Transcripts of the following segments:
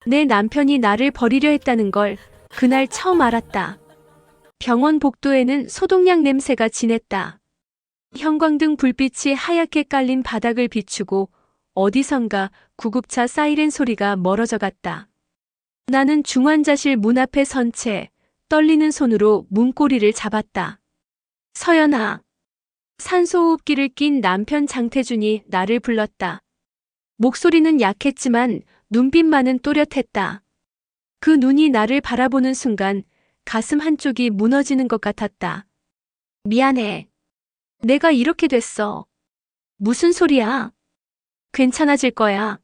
내 남편이 나를 버리려 했다는 걸 그날 처음 알았다. 병원 복도에는 소독약 냄새가 진했다. 형광등 불빛이 하얗게 깔린 바닥을 비추고 어디선가 구급차 사이렌 소리가 멀어져 갔다. 나는 중환자실 문 앞에 선 채 떨리는 손으로 문고리를 잡았다. 서연아. 산소호흡기를 낀 남편 장태준이 나를 불렀다. 목소리는 약했지만 눈빛만은 또렷했다. 그 눈이 나를 바라보는 순간 가슴 한쪽이 무너지는 것 같았다. 미안해. 내가 이렇게 됐어. 무슨 소리야? 괜찮아질 거야.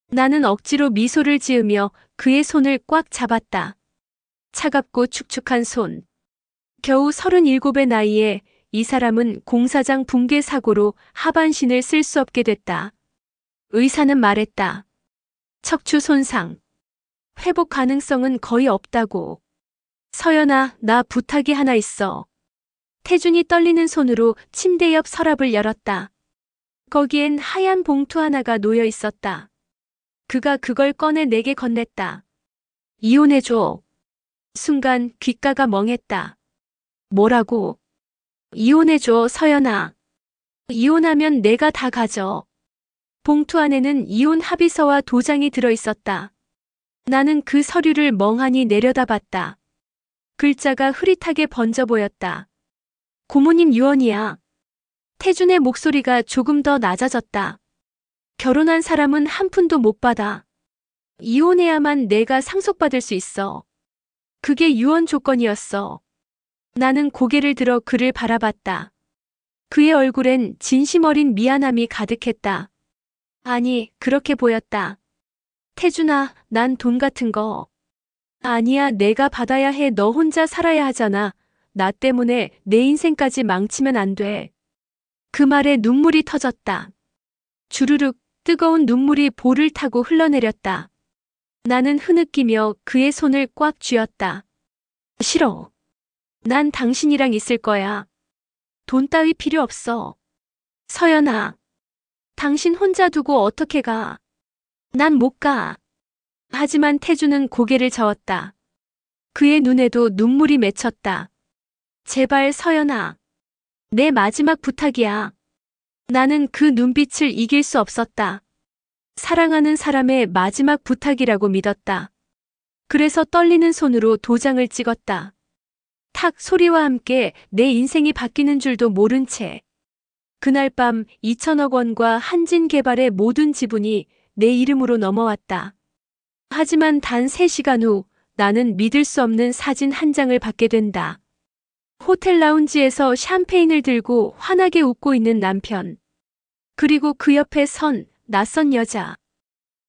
나는 억지로 미소를 지으며 그의 손을 꽉 잡았다. 차갑고 축축한 손. 겨우 37의 나이에 이 사람은 공사장 붕괴 사고로 하반신을 쓸 수 없게 됐다. 의사는 말했다. 척추 손상. 회복 가능성은 거의 없다고. 서연아, 나 부탁이 하나 있어. 태준이 떨리는 손으로 침대 옆 서랍을 열었다. 거기엔 하얀 봉투 하나가 놓여 있었다. 그가 그걸 꺼내 내게 건넸다. 이혼해줘. 순간 귓가가 멍했다. 뭐라고? 이혼해줘, 서연아. 이혼하면 내가 다 가져. 봉투 안에는 이혼 합의서와 도장이 들어 있었다. 나는 그 서류를 멍하니 내려다봤다. 글자가 흐릿하게 번져 보였다. 고모님 유언이야. 태준의 목소리가 조금 더 낮아졌다. 결혼한 사람은 한 푼도 못 받아. 이혼해야만 내가 상속받을 수 있어. 그게 유언 조건이었어. 나는 고개를 들어 그를 바라봤다. 그의 얼굴엔 진심 어린 미안함이 가득했다. 아니, 그렇게 보였다. 태준아, 난 돈 같은 거. 아니야, 내가 받아야 해. 너 혼자 살아야 하잖아. 나 때문에 내 인생까지 망치면 안 돼. 그 말에 눈물이 터졌다. 주르륵 뜨거운 눈물이 볼을 타고 흘러내렸다. 나는 흐느끼며 그의 손을 꽉 쥐었다. 싫어. 난 당신이랑 있을 거야. 돈 따위 필요 없어. 서연아. 당신 혼자 두고 어떻게 가? 난 못 가. 하지만 태주는 고개를 저었다. 그의 눈에도 눈물이 맺혔다. 제발 서연아. 내 마지막 부탁이야. 나는 그 눈빛을 이길 수 없었다. 사랑하는 사람의 마지막 부탁이라고 믿었다. 그래서 떨리는 손으로 도장을 찍었다. 탁 소리와 함께 내 인생이 바뀌는 줄도 모른 채. 그날 밤 2천억 원과 한진개발의 모든 지분이 내 이름으로 넘어왔다. 하지만 단 3시간 후 나는 믿을 수 없는 사진 한 장을 받게 된다. 호텔 라운지에서 샴페인을 들고 환하게 웃고 있는 남편. 그리고 그 옆에 선 낯선 여자.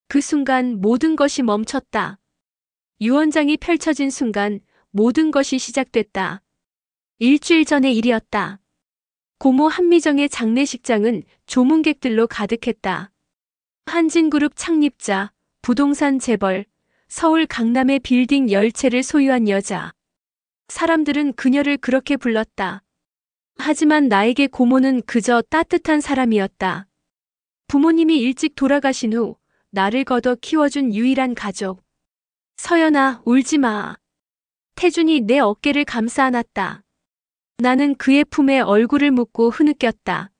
그 순간 모든 것이 멈췄다. 유언장이 펼쳐진 순간 모든 것이 시작됐다. 일주일 전의 일이었다. 고모 한미정의 장례식장은 조문객들로 가득했다. 한진그룹 창립자, 부동산 재벌, 서울 강남의 빌딩 10채를 소유한 여자. 사람들은 그녀를 그렇게 불렀다. 하지만 나에게 고모는 그저 따뜻한 사람이었다. 부모님이 일찍 돌아가신 후 나를 걷어 키워준 유일한 가족. 서연아, 울지 마. 태준이 내 어깨를 감싸 안았다. 나는 그의 품에 얼굴을 묻고 흐느꼈다.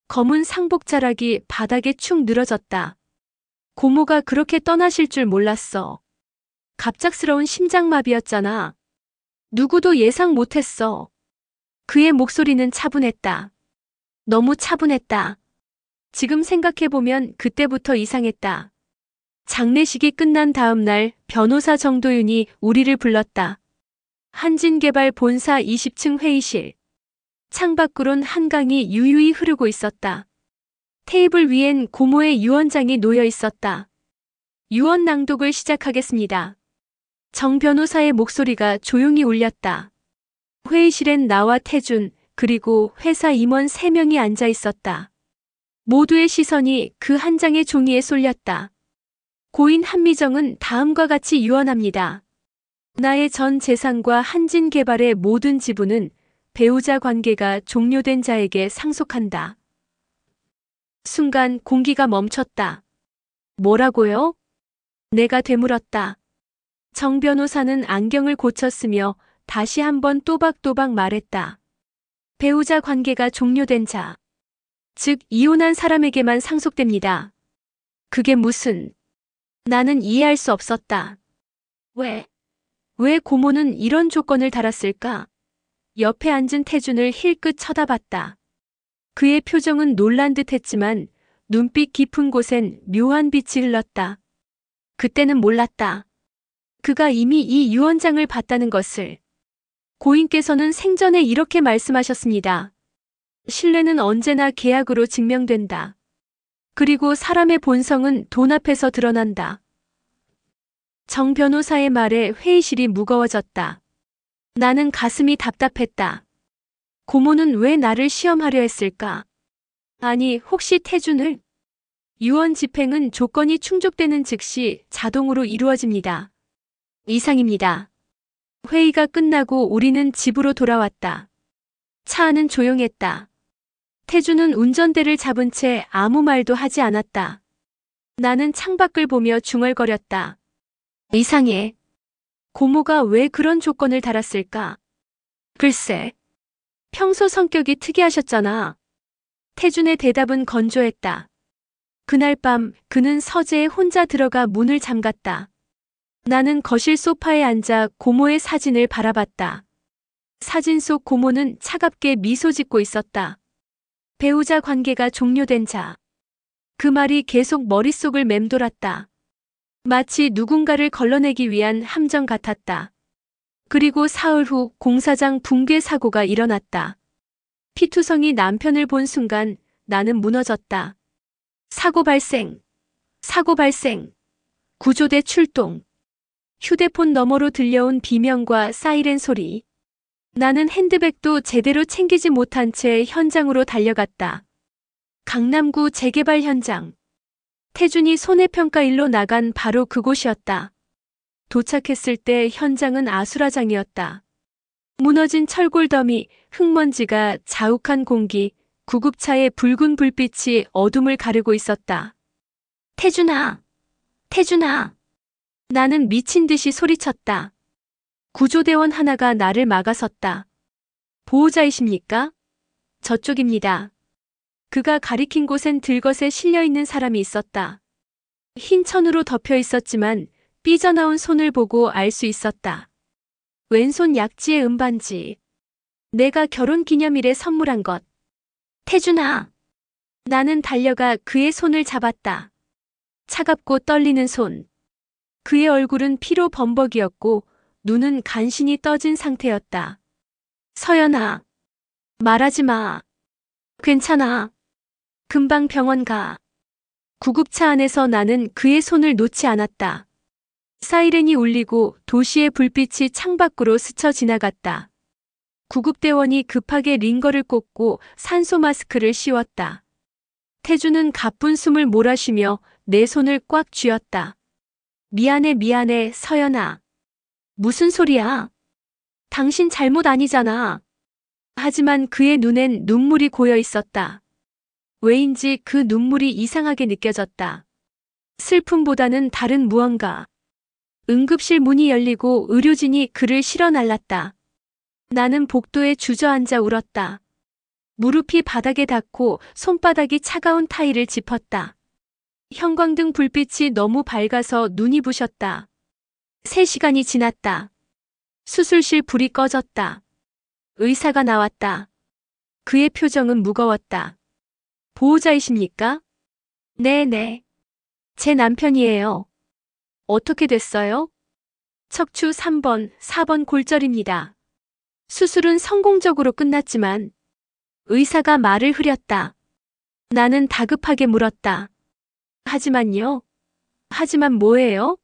검은 상복 자락이 바닥에 축 늘어졌다. 고모가 그렇게 떠나실 줄 몰랐어. 갑작스러운 심장마비였잖아. 누구도 예상 못했어. 그의 목소리는 차분했다. 너무 차분했다. 지금 생각해보면 그때부터 이상했다. 장례식이 끝난 다음 날 변호사 정도윤이 우리를 불렀다. 한진개발 본사 20층 회의실. 창밖으론 한강이 유유히 흐르고 있었다. 테이블 위엔 고모의 유언장이 놓여 있었다. 유언 낭독을 시작하겠습니다. 정 변호사의 목소리가 조용히 울렸다. 회의실엔 나와 태준, 그리고 회사 임원 3명이 앉아 있었다. 모두의 시선이 그 한 장의 종이에 쏠렸다. 고인 한미정은 다음과 같이 유언합니다. 나의 전 재산과 한진개발의 모든 지분은 배우자 관계가 종료된 자에게 상속한다. 순간 공기가 멈췄다. 뭐라고요? 내가 되물었다. 정 변호사는 안경을 고쳤으며 다시 한번 또박또박 말했다. 배우자 관계가 종료된 자, 즉 이혼한 사람에게만 상속됩니다. 그게 무슨... 나는 이해할 수 없었다. 왜 고모는 이런 조건을 달았을까? 옆에 앉은 태준을 힐끗 쳐다봤다. 그의 표정은 놀란 듯 했지만 눈빛 깊은 곳엔 묘한 빛이 흘렀다. 그때는 몰랐다. 그가 이미 이 유언장을 봤다는 것을. 고인께서는 생전에 이렇게 말씀하셨습니다. 신뢰는 언제나 계약으로 증명된다. 그리고 사람의 본성은 돈 앞에서 드러난다. 정 변호사의 말에 회의실이 무거워졌다. 나는 가슴이 답답했다. 고모는 왜 나를 시험하려 했을까? 아니, 혹시 태준을? 유언 집행은 조건이 충족되는 즉시 자동으로 이루어집니다. 이상입니다. 회의가 끝나고 우리는 집으로 돌아왔다. 차 안은 조용했다. 태준은 운전대를 잡은 채 아무 말도 하지 않았다. 나는 창밖을 보며 중얼거렸다. 이상해. 고모가 왜 그런 조건을 달았을까? 글쎄, 평소 성격이 특이하셨잖아. 태준의 대답은 건조했다. 그날 밤 그는 서재에 혼자 들어가 문을 잠갔다. 나는 거실 소파에 앉아 고모의 사진을 바라봤다. 사진 속 고모는 차갑게 미소 짓고 있었다. 배우자 관계가 종료된 자. 그 말이 계속 머릿속을 맴돌았다. 마치 누군가를 걸러내기 위한 함정 같았다. 그리고 사흘 후 공사장 붕괴 사고가 일어났다. 피투성이 남편을 본 순간 나는 무너졌다. 사고 발생. 구조대 출동. 휴대폰 너머로 들려온 비명과 사이렌 소리. 나는 핸드백도 제대로 챙기지 못한 채 현장으로 달려갔다. 강남구 재개발 현장. 태준이 손해평가일로 나간 바로 그곳이었다. 도착했을 때 현장은 아수라장이었다. 무너진 철골 더미, 흙먼지가 자욱한 공기, 구급차의 붉은 불빛이 어둠을 가르고 있었다. 태준아! 나는 미친 듯이 소리쳤다. 구조대원 하나가 나를 막아섰다. 보호자이십니까? 저쪽입니다. 그가 가리킨 곳엔 들것에 실려있는 사람이 있었다. 흰 천으로 덮여 있었지만 삐져나온 손을 보고 알 수 있었다. 왼손 약지의 은반지. 내가 결혼기념일에 선물한 것. 태준아! 나는 달려가 그의 손을 잡았다. 차갑고 떨리는 손. 그의 얼굴은 피로 범벅이었고 눈은 간신히 떠진 상태였다. 서연아. 말하지 마. 괜찮아. 금방 병원 가. 구급차 안에서 나는 그의 손을 놓지 않았다. 사이렌이 울리고 도시의 불빛이 창밖으로 스쳐 지나갔다. 구급대원이 급하게 링거를 꽂고 산소 마스크를 씌웠다. 태준은 가쁜 숨을 몰아쉬며 내 손을 꽉 쥐었다. 미안해, 서연아. 무슨 소리야? 당신 잘못 아니잖아. 하지만 그의 눈엔 눈물이 고여 있었다. 왜인지 그 눈물이 이상하게 느껴졌다. 슬픔보다는 다른 무언가. 응급실 문이 열리고 의료진이 그를 실어 날랐다. 나는 복도에 주저앉아 울었다. 무릎이 바닥에 닿고 손바닥이 차가운 타일을 짚었다. 형광등 불빛이 너무 밝아서 눈이 부셨다. 3시간이 지났다. 수술실 불이 꺼졌다. 의사가 나왔다. 그의 표정은 무거웠다. 보호자이십니까? 네. 제 남편이에요. 어떻게 됐어요? 척추 3번, 4번 골절입니다. 수술은 성공적으로 끝났지만 의사가 말을 흐렸다. 나는 다급하게 물었다. 하지만요? 하지만 뭐예요?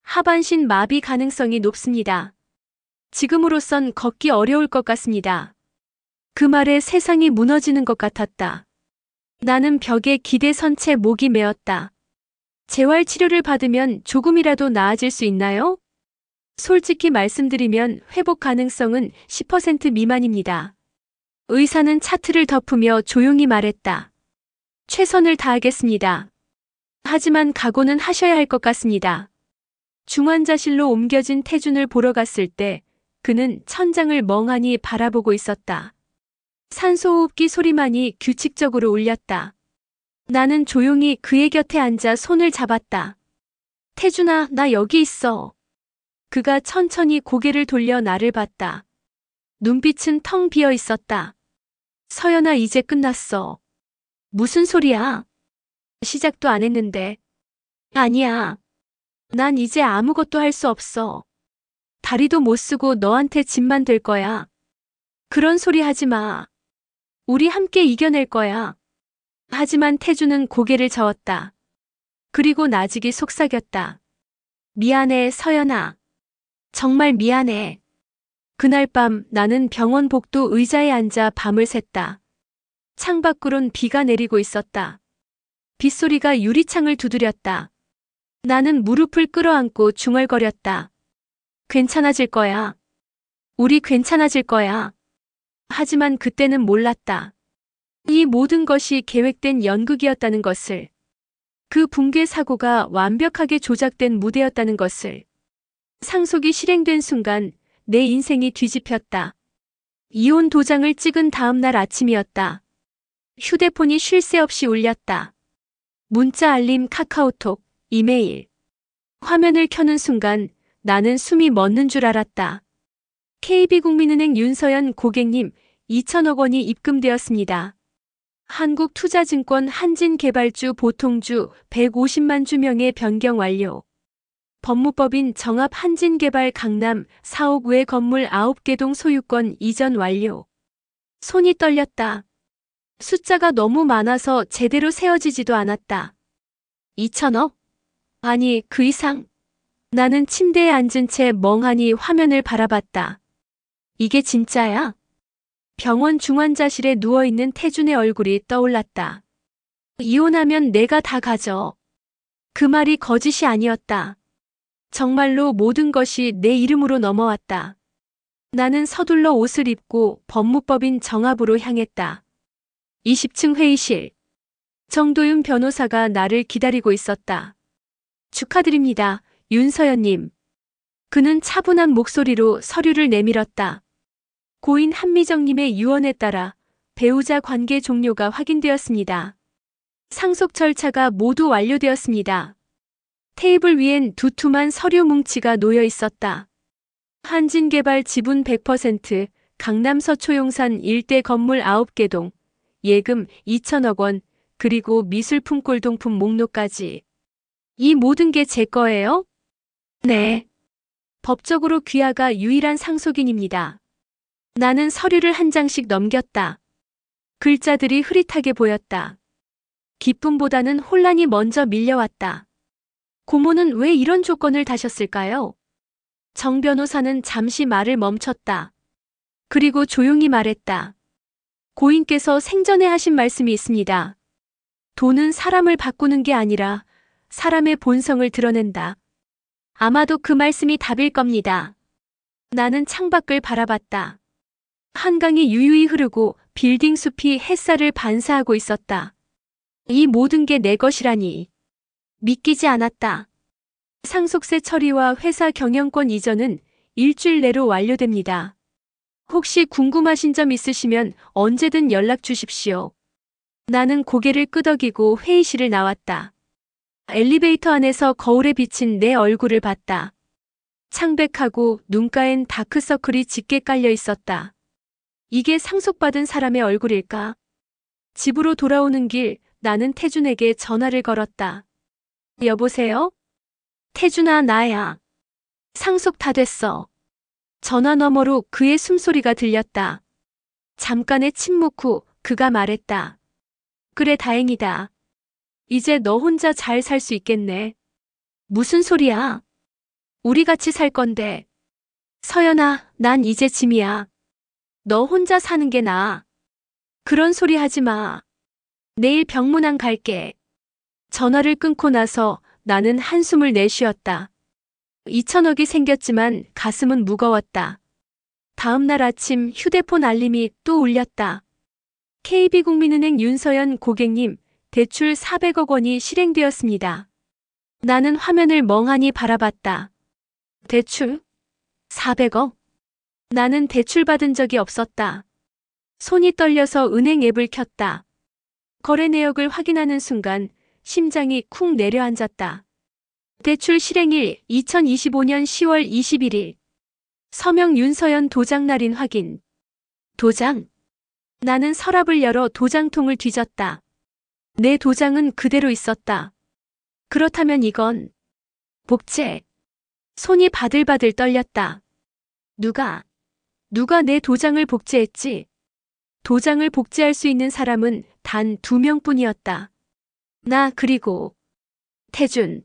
하반신 마비 가능성이 높습니다. 지금으로선 걷기 어려울 것 같습니다. 그 말에 세상이 무너지는 것 같았다. 나는 벽에 기대선 채 목이 메었다. 재활 치료를 받으면 조금이라도 나아질 수 있나요? 솔직히 말씀드리면 회복 가능성은 10% 미만입니다. 의사는 차트를 덮으며 조용히 말했다. 최선을 다하겠습니다. 하지만 각오는 하셔야 할 것 같습니다. 중환자실로 옮겨진 태준을 보러 갔을 때 그는 천장을 멍하니 바라보고 있었다. 산소호흡기 소리만이 규칙적으로 울렸다. 나는 조용히 그의 곁에 앉아 손을 잡았다. 태준아, 나 여기 있어. 그가 천천히 고개를 돌려 나를 봤다. 눈빛은 텅 비어 있었다. 서연아, 이제 끝났어. 무슨 소리야? 시작도 안 했는데. 아니야. 난 이제 아무것도 할 수 없어. 다리도 못 쓰고 너한테 짐만 될 거야. 그런 소리 하지 마. 우리 함께 이겨낼 거야. 하지만 태주는 고개를 저었다. 그리고 나직이 속삭였다. 미안해, 서연아. 정말 미안해. 그날 밤 나는 병원 복도 의자에 앉아 밤을 샜다. 창밖으론 비가 내리고 있었다. 빗소리가 유리창을 두드렸다. 나는 무릎을 끌어안고 중얼거렸다. 괜찮아질 거야. 우리 괜찮아질 거야. 하지만 그때는 몰랐다. 이 모든 것이 계획된 연극이었다는 것을. 그 붕괴 사고가 완벽하게 조작된 무대였다는 것을. 상속이 실행된 순간 내 인생이 뒤집혔다. 이혼 도장을 찍은 다음 날 아침이었다. 휴대폰이 쉴 새 없이 울렸다. 문자 알림, 카카오톡, 이메일. 화면을 켜는 순간 나는 숨이 멎는 줄 알았다. KB국민은행 윤서연 고객님, 2천억 원이 입금되었습니다. 한국투자증권 한진개발주 보통주 150만 주명의 변경 완료. 법무법인 정합 한진개발 강남 4억 외 건물 9개 동 소유권 이전 완료. 손이 떨렸다. 숫자가 너무 많아서 제대로 세어지지도 않았다. 2천억? 아니, 그 이상. 나는 침대에 앉은 채 멍하니 화면을 바라봤다. 이게 진짜야? 병원 중환자실에 누워있는 태준의 얼굴이 떠올랐다. 이혼하면 내가 다 가져. 그 말이 거짓이 아니었다. 정말로 모든 것이 내 이름으로 넘어왔다. 나는 서둘러 옷을 입고 법무법인 정합으로 향했다. 20층 회의실. 정도윤 변호사가 나를 기다리고 있었다. 축하드립니다, 윤서연님. 그는 차분한 목소리로 서류를 내밀었다. 고인 한미정님의 유언에 따라 배우자 관계 종료가 확인되었습니다. 상속 절차가 모두 완료되었습니다. 테이블 위엔 두툼한 서류 뭉치가 놓여 있었다. 한진개발 지분 100%, 강남 서초용산 일대 건물 9개 동, 예금 2천억 원, 그리고 미술품 꼴동품 목록까지. 이 모든 게 제 거예요? 네. 법적으로 귀하가 유일한 상속인입니다. 나는 서류를 한 장씩 넘겼다. 글자들이 흐릿하게 보였다. 기쁨보다는 혼란이 먼저 밀려왔다. 고모는 왜 이런 조건을 다셨을까요? 정 변호사는 잠시 말을 멈췄다. 그리고 조용히 말했다. 고인께서 생전에 하신 말씀이 있습니다. 돈은 사람을 바꾸는 게 아니라 사람의 본성을 드러낸다. 아마도 그 말씀이 답일 겁니다. 나는 창밖을 바라봤다. 한강이 유유히 흐르고 빌딩 숲이 햇살을 반사하고 있었다. 이 모든 게 내 것이라니. 믿기지 않았다. 상속세 처리와 회사 경영권 이전은 일주일 내로 완료됩니다. 혹시 궁금하신 점 있으시면 언제든 연락 주십시오. 나는 고개를 끄덕이고 회의실을 나왔다. 엘리베이터 안에서 거울에 비친 내 얼굴을 봤다. 창백하고 눈가엔 다크서클이 짙게 깔려 있었다. 이게 상속받은 사람의 얼굴일까? 집으로 돌아오는 길 나는 태준에게 전화를 걸었다. 여보세요? 태준아, 나야. 상속 다 됐어. 전화 너머로 그의 숨소리가 들렸다. 잠깐의 침묵 후 그가 말했다. 그래, 다행이다. 이제 너 혼자 잘 살 수 있겠네. 무슨 소리야? 우리 같이 살 건데. 서연아, 난 이제 짐이야. 너 혼자 사는 게 나아. 그런 소리 하지 마. 내일 병문안 갈게. 전화를 끊고 나서 나는 한숨을 내쉬었다. 2천억이 생겼지만 가슴은 무거웠다. 다음 날 아침 휴대폰 알림이 또 울렸다. KB국민은행 윤서연 고객님, 대출 400억 원이 실행되었습니다. 나는 화면을 멍하니 바라봤다. 대출? 400억? 나는 대출 받은 적이 없었다. 손이 떨려서 은행 앱을 켰다. 거래 내역을 확인하는 순간 심장이 쿵 내려앉았다. 대출 실행일 2025년 10월 21일. 서명 윤서연 도장 날인 확인. 도장? 나는 서랍을 열어 도장통을 뒤졌다. 내 도장은 그대로 있었다. 그렇다면 이건 복제. 손이 바들바들 떨렸다. 누가 내 도장을 복제했지? 도장을 복제할 수 있는 사람은 단 2명뿐이었다. 나 그리고 태준.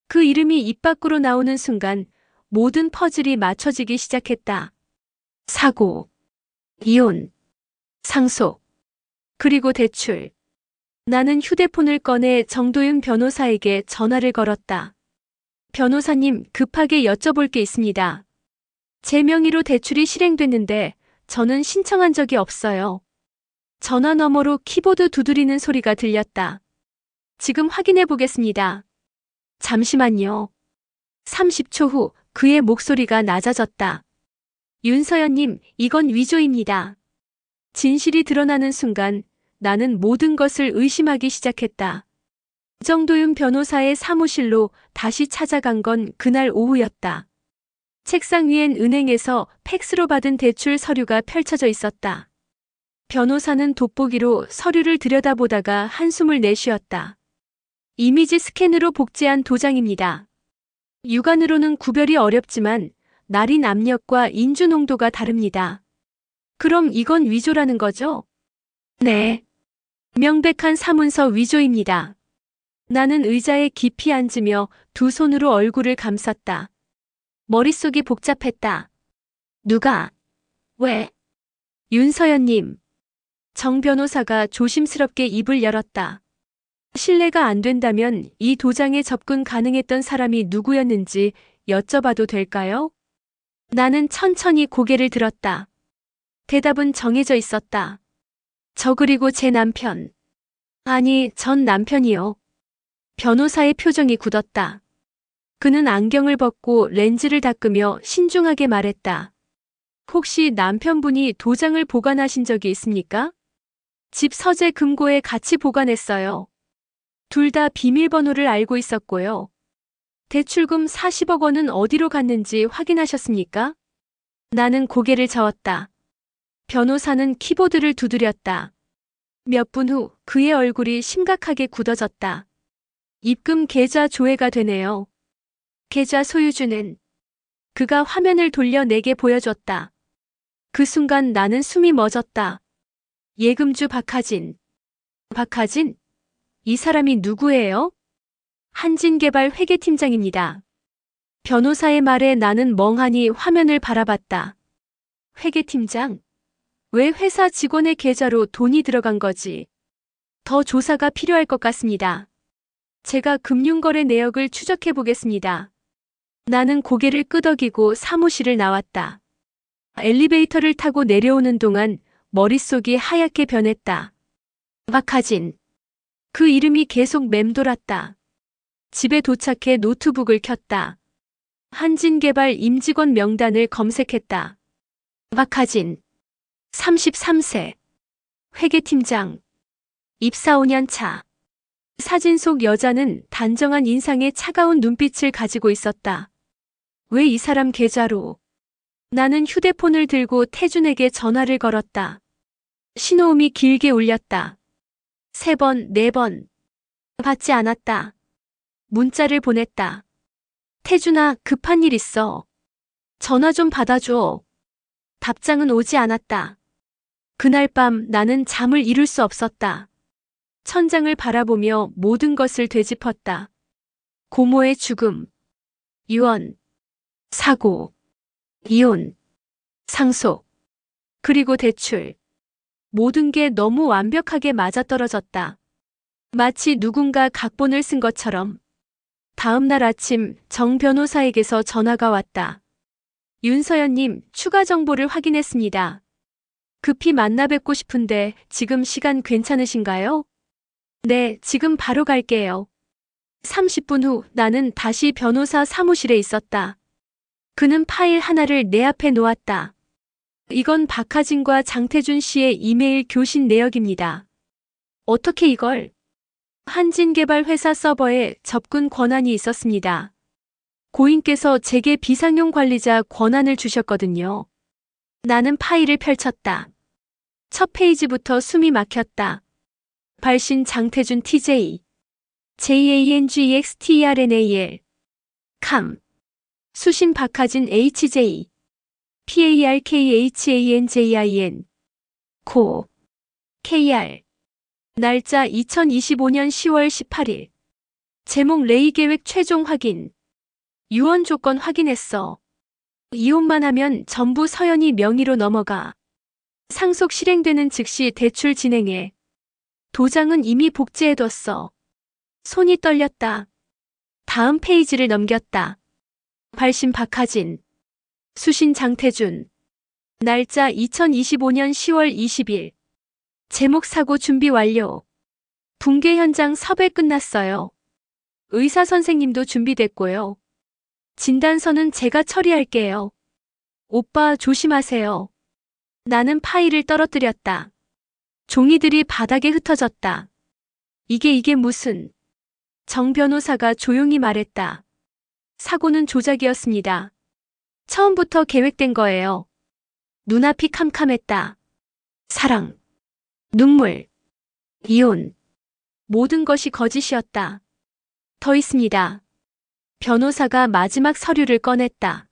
그 이름이 입 밖으로 나오는 순간 모든 퍼즐이 맞춰지기 시작했다. 사고, 이혼, 상속, 그리고 대출. 나는 휴대폰을 꺼내 정도윤 변호사에게 전화를 걸었다. 변호사님, 급하게 여쭤볼 게 있습니다. 제 명의로 대출이 실행됐는데 저는 신청한 적이 없어요. 전화 너머로 키보드 두드리는 소리가 들렸다. 지금 확인해 보겠습니다. 잠시만요. 30초 후 그의 목소리가 낮아졌다. 윤서연님, 이건 위조입니다. 진실이 드러나는 순간 나는 모든 것을 의심하기 시작했다. 정도윤 변호사의 사무실로 다시 찾아간 건 그날 오후였다. 책상 위엔 은행에서 팩스로 받은 대출 서류가 펼쳐져 있었다. 변호사는 돋보기로 서류를 들여다보다가 한숨을 내쉬었다. 이미지 스캔으로 복제한 도장입니다. 육안으로는 구별이 어렵지만 날인 압력과 인주 농도가 다릅니다. 그럼 이건 위조라는 거죠? 네. 명백한 사문서 위조입니다. 나는 의자에 깊이 앉으며 두 손으로 얼굴을 감쌌다. 머릿속이 복잡했다. 누가? 왜? 윤서연님. 정 변호사가 조심스럽게 입을 열었다. 신뢰가 안 된다면 이 도장에 접근 가능했던 사람이 누구였는지 여쭤봐도 될까요? 나는 천천히 고개를 들었다. 대답은 정해져 있었다. 저 그리고 제 남편. 아니, 전 남편이요. 변호사의 표정이 굳었다. 그는 안경을 벗고 렌즈를 닦으며 신중하게 말했다. 혹시 남편분이 도장을 보관하신 적이 있습니까? 집 서재 금고에 같이 보관했어요. 둘 다 비밀번호를 알고 있었고요. 대출금 40억 원은 어디로 갔는지 확인하셨습니까? 나는 고개를 저었다. 변호사는 키보드를 두드렸다. 몇 분 후 그의 얼굴이 심각하게 굳어졌다. 입금 계좌 조회가 되네요. 계좌 소유주는? 그가 화면을 돌려 내게 보여줬다. 그 순간 나는 숨이 멎었다. 예금주 박하진. 박하진? 이 사람이 누구예요? 한진개발 회계팀장입니다. 변호사의 말에 나는 멍하니 화면을 바라봤다. 회계팀장? 왜 회사 직원의 계좌로 돈이 들어간 거지? 더 조사가 필요할 것 같습니다. 제가 금융거래 내역을 추적해 보겠습니다. 나는 고개를 끄덕이고 사무실을 나왔다. 엘리베이터를 타고 내려오는 동안 머릿속이 하얗게 변했다. 박하진. 그 이름이 계속 맴돌았다. 집에 도착해 노트북을 켰다. 한진개발 임직원 명단을 검색했다. 박하진. 33세. 회계팀장. 입사 5년 차. 사진 속 여자는 단정한 인상에 차가운 눈빛을 가지고 있었다. 왜 이 사람 계좌로? 나는 휴대폰을 들고 태준에게 전화를 걸었다. 신호음이 길게 울렸다. 3번, 4번. 받지 않았다. 문자를 보냈다. 태준아, 급한 일 있어. 전화 좀 받아줘. 답장은 오지 않았다. 그날 밤 나는 잠을 이룰 수 없었다. 천장을 바라보며 모든 것을 되짚었다. 고모의 죽음, 유언, 사고, 이혼, 상속, 그리고 대출. 모든 게 너무 완벽하게 맞아떨어졌다. 마치 누군가 각본을 쓴 것처럼. 다음 날 아침 정 변호사에게서 전화가 왔다. 윤서연님, 추가 정보를 확인했습니다. 급히 만나 뵙고 싶은데 지금 시간 괜찮으신가요? 네, 지금 바로 갈게요. 30분 후 나는 다시 변호사 사무실에 있었다. 그는 파일 하나를 내 앞에 놓았다. 이건 박하진과 장태준 씨의 이메일 교신 내역입니다. 어떻게 이걸? 한진개발회사 서버에 접근 권한이 있었습니다. 고인께서 제게 비상용 관리자 권한을 주셨거든요. 나는 파일을 펼쳤다. 첫 페이지부터 숨이 막혔다. 발신 장태준 TJ. JANGEXTERNAL. 캄. 수신 박하진 HJ. PARKHANJIN. 고. KR. 날짜 2025년 10월 18일. 제목 레이 계획 최종 확인. 유언 조건 확인했어. 이혼만 하면 전부 서연이 명의로 넘어가. 상속 실행되는 즉시 대출 진행해. 도장은 이미 복제해뒀어. 손이 떨렸다. 다음 페이지를 넘겼다. 발신 박하진. 수신 장태준. 날짜 2025년 10월 20일. 제목 사고 준비 완료. 붕괴 현장 섭외 끝났어요. 의사 선생님도 준비됐고요. 진단서는 제가 처리할게요. 오빠 조심하세요. 나는 파일을 떨어뜨렸다. 종이들이 바닥에 흩어졌다. 이게 무슨... 정 변호사가 조용히 말했다. 사고는 조작이었습니다. 처음부터 계획된 거예요. 눈앞이 캄캄했다. 사랑, 눈물, 이혼. 모든 것이 거짓이었다. 더 있습니다. 변호사가 마지막 서류를 꺼냈다.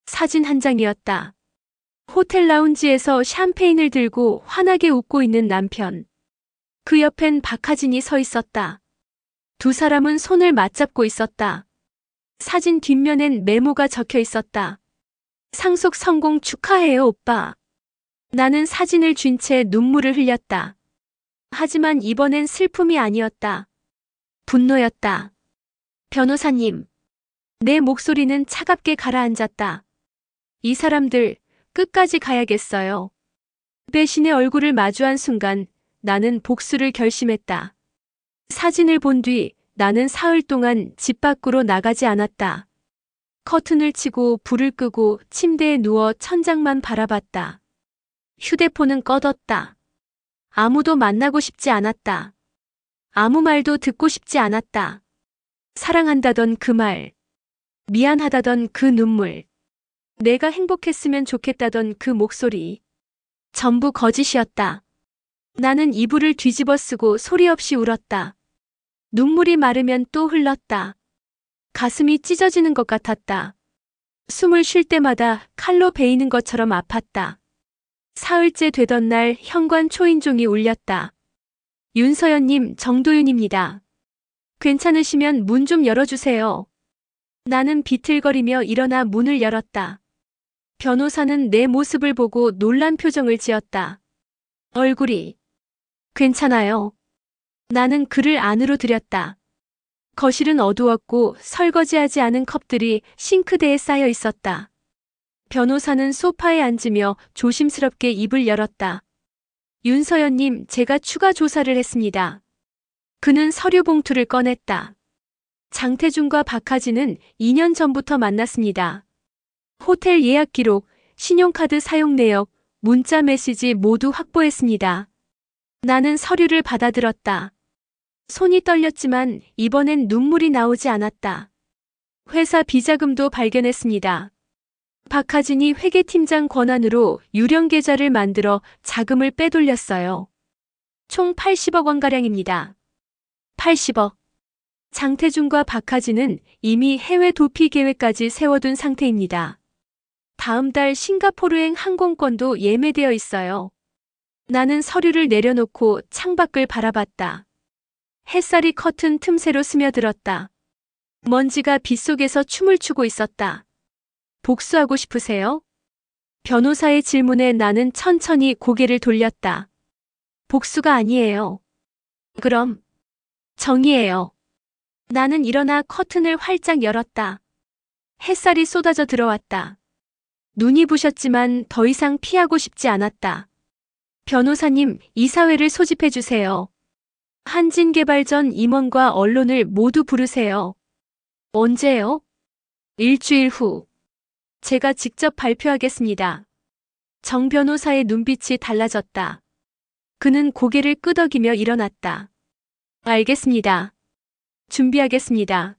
사진 한 장이었다. 호텔 라운지에서 샴페인을 들고 환하게 웃고 있는 남편. 그 옆엔 박하진이 서 있었다. 두 사람은 손을 맞잡고 있었다. 사진 뒷면엔 메모가 적혀 있었다. 상속 성공 축하해요, 오빠. 나는 사진을 쥔 채 눈물을 흘렸다. 하지만 이번엔 슬픔이 아니었다. 분노였다. 변호사님. 내 목소리는 차갑게 가라앉았다. 이 사람들 끝까지 가야겠어요. 배신의 얼굴을 마주한 순간 나는 복수를 결심했다. 사진을 본 뒤 나는 사흘 동안 집 밖으로 나가지 않았다. 커튼을 치고 불을 끄고 침대에 누워 천장만 바라봤다. 휴대폰은 꺼뒀다. 아무도 만나고 싶지 않았다. 아무 말도 듣고 싶지 않았다. 사랑한다던 그 말, 미안하다던 그 눈물, 내가 행복했으면 좋겠다던 그 목소리, 전부 거짓이었다. 나는 이불을 뒤집어 쓰고 소리 없이 울었다. 눈물이 마르면 또 흘렀다. 가슴이 찢어지는 것 같았다. 숨을 쉴 때마다 칼로 베이는 것처럼 아팠다. 사흘째 되던 날 현관 초인종이 울렸다. 윤서연님, 정도윤입니다. 괜찮으시면 문 좀 열어주세요. 나는 비틀거리며 일어나 문을 열었다. 변호사는 내 모습을 보고 놀란 표정을 지었다. 얼굴이. 괜찮아요. 나는 그를 안으로 들였다. 거실은 어두웠고 설거지하지 않은 컵들이 싱크대에 쌓여 있었다. 변호사는 소파에 앉으며 조심스럽게 입을 열었다. 윤서연님, 제가 추가 조사를 했습니다. 그는 서류 봉투를 꺼냈다. 장태준과 박하진은 2년 전부터 만났습니다. 호텔 예약 기록, 신용카드 사용 내역, 문자 메시지 모두 확보했습니다. 나는 서류를 받아들었다. 손이 떨렸지만 이번엔 눈물이 나오지 않았다. 회사 비자금도 발견했습니다. 박하진이 회계팀장 권한으로 유령 계좌를 만들어 자금을 빼돌렸어요. 총 80억 원가량입니다. 80억. 장태준과 박하진은 이미 해외 도피 계획까지 세워둔 상태입니다. 다음 달 싱가포르행 항공권도 예매되어 있어요. 나는 서류를 내려놓고 창밖을 바라봤다. 햇살이 커튼 틈새로 스며들었다. 먼지가 빗속에서 춤을 추고 있었다. 복수하고 싶으세요? 변호사의 질문에 나는 천천히 고개를 돌렸다. 복수가 아니에요. 그럼 정의예요. 나는 일어나 커튼을 활짝 열었다. 햇살이 쏟아져 들어왔다. 눈이 부셨지만 더 이상 피하고 싶지 않았다. 변호사님, 이사회를 소집해 주세요. 한진개발 전 임원과 언론을 모두 부르세요. 언제요? 일주일 후. 제가 직접 발표하겠습니다. 정 변호사의 눈빛이 달라졌다. 그는 고개를 끄덕이며 일어났다. 알겠습니다. 준비하겠습니다.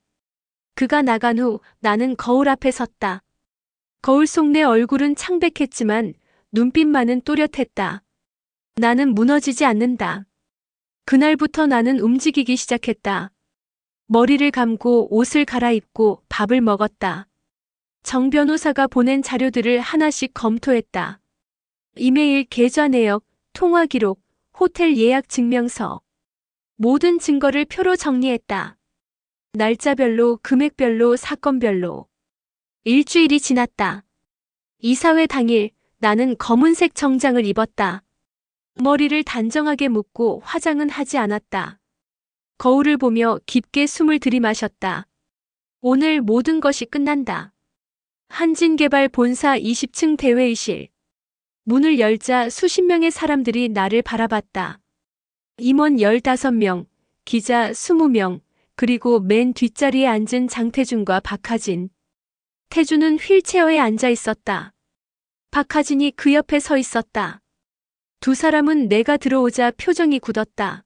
그가 나간 후 나는 거울 앞에 섰다. 거울 속 내 얼굴은 창백했지만 눈빛만은 또렷했다. 나는 무너지지 않는다. 그날부터 나는 움직이기 시작했다. 머리를 감고 옷을 갈아입고 밥을 먹었다. 정 변호사가 보낸 자료들을 하나씩 검토했다. 이메일 계좌 내역, 통화 기록, 호텔 예약 증명서. 모든 증거를 표로 정리했다. 날짜별로, 금액별로, 사건별로. 일주일이 지났다. 이사회 당일 나는 검은색 정장을 입었다. 머리를 단정하게 묶고 화장은 하지 않았다. 거울을 보며 깊게 숨을 들이마셨다. 오늘 모든 것이 끝난다. 한진개발 본사 20층 대회의실. 문을 열자 수십 명의 사람들이 나를 바라봤다. 임원 15명, 기자 20명, 그리고 맨 뒷자리에 앉은 장태준과 박하진. 태준은 휠체어에 앉아 있었다. 박하진이 그 옆에 서 있었다. 두 사람은 내가 들어오자 표정이 굳었다.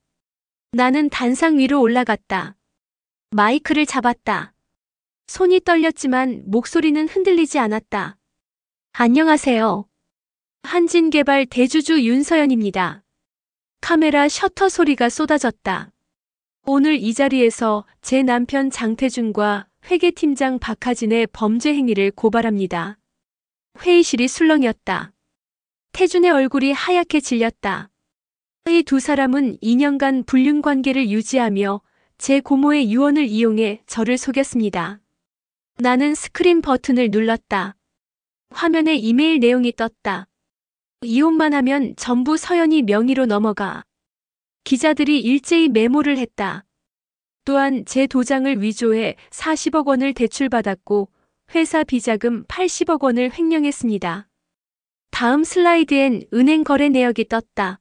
나는 단상 위로 올라갔다. 마이크를 잡았다. 손이 떨렸지만 목소리는 흔들리지 않았다. 안녕하세요. 한진개발 대주주 윤서연입니다. 카메라 셔터 소리가 쏟아졌다. 오늘 이 자리에서 제 남편 장태준과 회계팀장 박하진의 범죄 행위를 고발합니다. 회의실이 술렁였다. 태준의 얼굴이 하얗게 질렸다. 이 두 사람은 2년간 불륜 관계를 유지하며 제 고모의 유언을 이용해 저를 속였습니다. 나는 스크린 버튼을 눌렀다. 화면에 이메일 내용이 떴다. 이혼만 하면 전부 서연이 명의로 넘어가. 기자들이 일제히 메모를 했다. 또한 제 도장을 위조해 40억 원을 대출받았고 회사 비자금 80억 원을 횡령했습니다. 다음 슬라이드엔 은행 거래 내역이 떴다.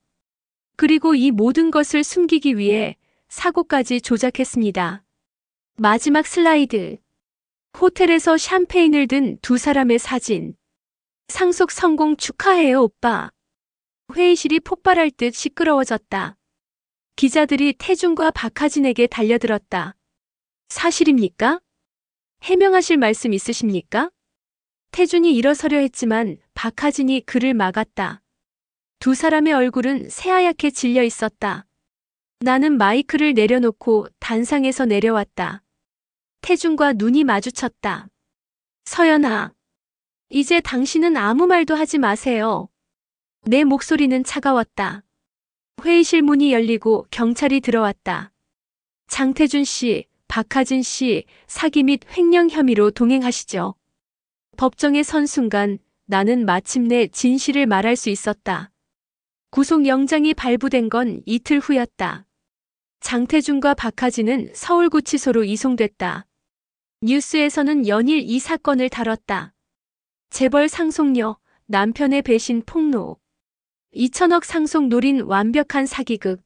그리고 이 모든 것을 숨기기 위해 사고까지 조작했습니다. 마지막 슬라이드. 호텔에서 샴페인을 든 두 사람의 사진. 상속 성공 축하해요, 오빠. 회의실이 폭발할 듯 시끄러워졌다. 기자들이 태준과 박하진에게 달려들었다. 사실입니까? 해명하실 말씀 있으십니까? 태준이 일어서려 했지만 박하진이 그를 막았다. 두 사람의 얼굴은 새하얗게 질려 있었다. 나는 마이크를 내려놓고 단상에서 내려왔다. 태준과 눈이 마주쳤다. 서연아, 이제 당신은 아무 말도 하지 마세요. 내 목소리는 차가웠다. 회의실 문이 열리고 경찰이 들어왔다. 장태준 씨, 박하진 씨, 사기 및 횡령 혐의로 동행하시죠. 법정에 선 순간 나는 마침내 진실을 말할 수 있었다. 구속영장이 발부된 건 이틀 후였다. 장태준과 박하진은 서울구치소로 이송됐다. 뉴스에서는 연일 이 사건을 다뤘다. 재벌 상속녀, 남편의 배신 폭로. 2천억 상속 노린 완벽한 사기극.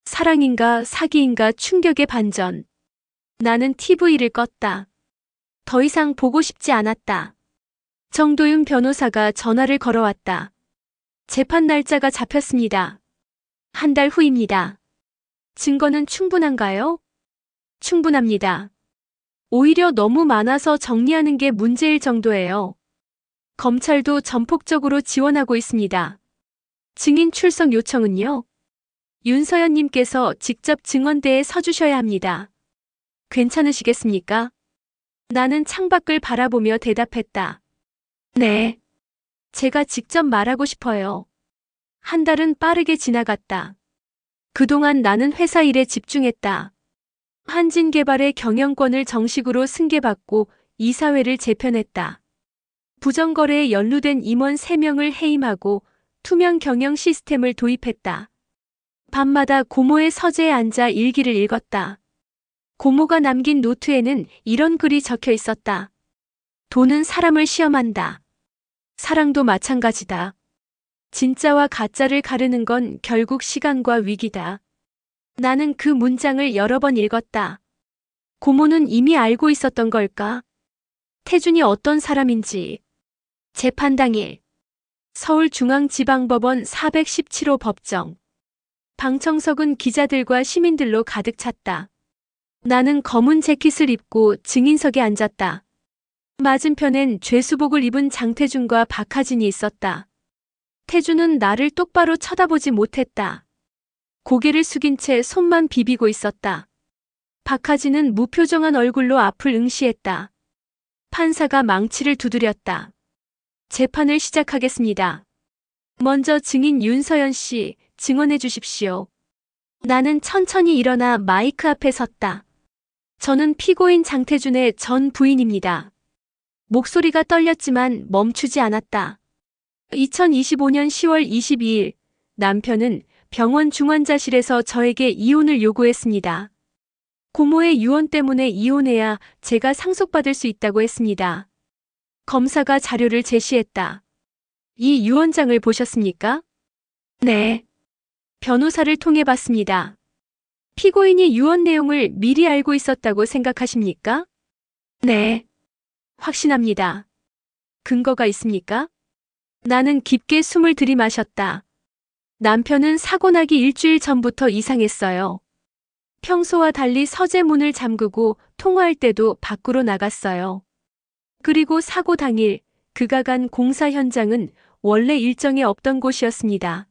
사랑인가 사기인가 충격의 반전. 나는 TV를 껐다. 더 이상 보고 싶지 않았다. 정도윤 변호사가 전화를 걸어왔다. 재판 날짜가 잡혔습니다. 한 달 후입니다. 증거는 충분한가요? 충분합니다. 오히려 너무 많아서 정리하는 게 문제일 정도예요. 검찰도 전폭적으로 지원하고 있습니다. 증인 출석 요청은요? 윤서연님께서 직접 증언대에 서주셔야 합니다. 괜찮으시겠습니까? 나는 창밖을 바라보며 대답했다. 네. 제가 직접 말하고 싶어요. 한 달은 빠르게 지나갔다. 그동안 나는 회사 일에 집중했다. 한진개발의 경영권을 정식으로 승계받고 이사회를 재편했다. 부정거래에 연루된 임원 3명을 해임하고 투명 경영 시스템을 도입했다. 밤마다 고모의 서재에 앉아 일기를 읽었다. 고모가 남긴 노트에는 이런 글이 적혀 있었다. 돈은 사람을 시험한다. 사랑도 마찬가지다. 진짜와 가짜를 가르는 건 결국 시간과 위기다. 나는 그 문장을 여러 번 읽었다. 고모는 이미 알고 있었던 걸까? 태준이 어떤 사람인지, 재판 당일 서울중앙지방법원 417호 법정. 방청석은 기자들과 시민들로 가득 찼다. 나는 검은 재킷을 입고 증인석에 앉았다. 맞은편엔 죄수복을 입은 장태준과 박하진이 있었다. 태준은 나를 똑바로 쳐다보지 못했다. 고개를 숙인 채 손만 비비고 있었다. 박하진은 무표정한 얼굴로 앞을 응시했다. 판사가 망치를 두드렸다. 재판을 시작하겠습니다. 먼저 증인 윤서연 씨, 증언해 주십시오. 나는 천천히 일어나 마이크 앞에 섰다. 저는 피고인 장태준의 전 부인입니다. 목소리가 떨렸지만 멈추지 않았다. 2025년 10월 22일 남편은 병원 중환자실에서 저에게 이혼을 요구했습니다. 고모의 유언 때문에 이혼해야 제가 상속받을 수 있다고 했습니다. 검사가 자료를 제시했다. 이 유언장을 보셨습니까? 네. 변호사를 통해 봤습니다. 피고인이 유언 내용을 미리 알고 있었다고 생각하십니까? 네. 확신합니다. 근거가 있습니까? 나는 깊게 숨을 들이마셨다. 남편은 사고 나기 일주일 전부터 이상했어요. 평소와 달리 서재 문을 잠그고 통화할 때도 밖으로 나갔어요. 그리고 사고 당일 그가 간 공사 현장은 원래 일정에 없던 곳이었습니다.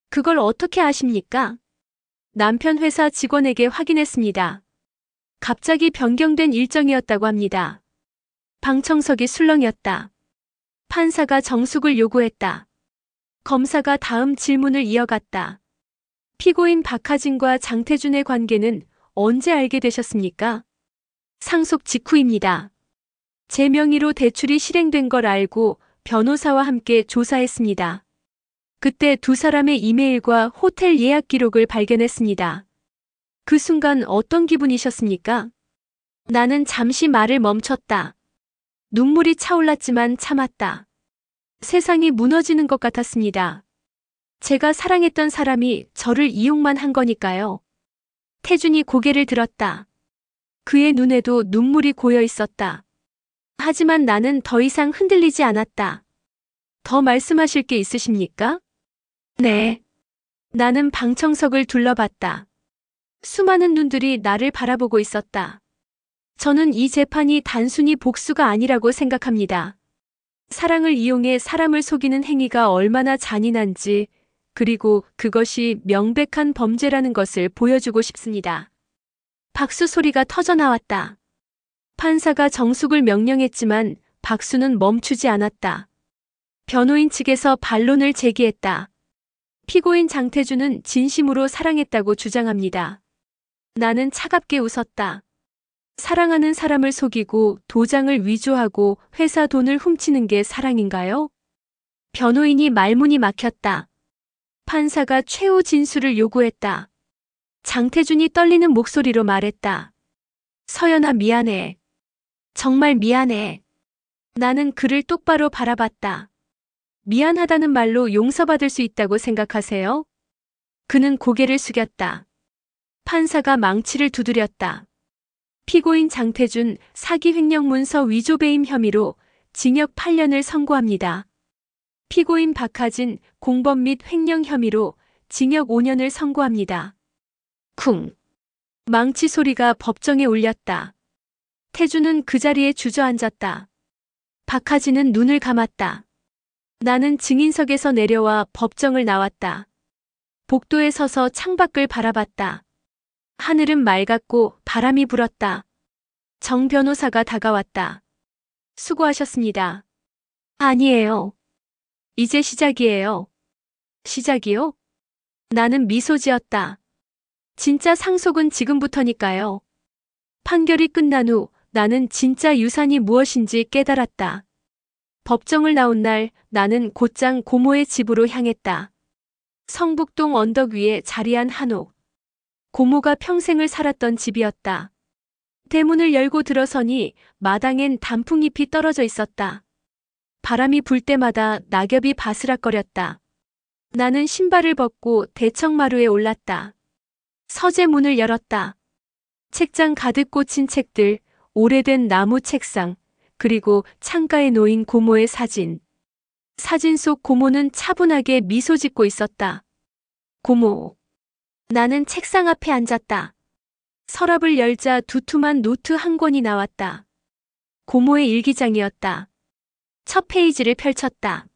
그걸 어떻게 아십니까? 남편 회사 직원에게 확인했습니다. 갑자기 변경된 일정이었다고 합니다. 방청석이 술렁였다. 판사가 정숙을 요구했다. 검사가 다음 질문을 이어갔다. 피고인 박하진과 장태준의 관계는 언제 알게 되셨습니까? 상속 직후입니다. 제 명의로 대출이 실행된 걸 알고 변호사와 함께 조사했습니다. 그때 두 사람의 이메일과 호텔 예약 기록을 발견했습니다. 그 순간 어떤 기분이셨습니까? 나는 잠시 말을 멈췄다. 눈물이 차올랐지만 참았다. 세상이 무너지는 것 같았습니다. 제가 사랑했던 사람이 저를 이용만 한 거니까요. 태준이 고개를 들었다. 그의 눈에도 눈물이 고여 있었다. 하지만 나는 더 이상 흔들리지 않았다. 더 말씀하실 게 있으십니까? 네. 나는 방청석을 둘러봤다. 수많은 눈들이 나를 바라보고 있었다. 저는 이 재판이 단순히 복수가 아니라고 생각합니다. 사랑을 이용해 사람을 속이는 행위가 얼마나 잔인한지, 그리고 그것이 명백한 범죄라는 것을 보여주고 싶습니다. 박수 소리가 터져나왔다. 판사가 정숙을 명령했지만 박수는 멈추지 않았다. 변호인 측에서 반론을 제기했다. 피고인 장태준은 진심으로 사랑했다고 주장합니다. 나는 차갑게 웃었다. 사랑하는 사람을 속이고 도장을 위조하고 회사 돈을 훔치는 게 사랑인가요? 변호인이 말문이 막혔다. 판사가 최후 진술을 요구했다. 장태준이 떨리는 목소리로 말했다. 서연아, 미안해. 정말 미안해. 나는 그를 똑바로 바라봤다. 미안하다는 말로 용서받을 수 있다고 생각하세요? 그는 고개를 숙였다. 판사가 망치를 두드렸다. 피고인 장태준 사기 횡령 문서 위조 배임 혐의로 징역 8년을 선고합니다. 피고인 박하진 공범 및 횡령 혐의로 징역 5년을 선고합니다. 쿵. 망치 소리가 법정에 울렸다. 태준은 그 자리에 주저앉았다. 박하진은 눈을 감았다. 나는 증인석에서 내려와 법정을 나왔다. 복도에 서서 창밖을 바라봤다. 하늘은 맑았고 바람이 불었다. 정 변호사가 다가왔다. 수고하셨습니다. 아니에요. 이제 시작이에요. 시작이요? 나는 미소 지었다. 진짜 상속은 지금부터니까요. 판결이 끝난 후 나는 진짜 유산이 무엇인지 깨달았다. 법정을 나온 날 나는 곧장 고모의 집으로 향했다. 성북동 언덕 위에 자리한 한옥. 고모가 평생을 살았던 집이었다. 대문을 열고 들어서니 마당엔 단풍잎이 떨어져 있었다. 바람이 불 때마다 낙엽이 바스락거렸다. 나는 신발을 벗고 대청마루에 올랐다. 서재 문을 열었다. 책장 가득 꽂힌 책들, 오래된 나무 책상, 그리고 창가에 놓인 고모의 사진. 사진 속 고모는 차분하게 미소 짓고 있었다. 고모. 나는 책상 앞에 앉았다. 서랍을 열자 두툼한 노트 한 권이 나왔다. 고모의 일기장이었다. 첫 페이지를 펼쳤다.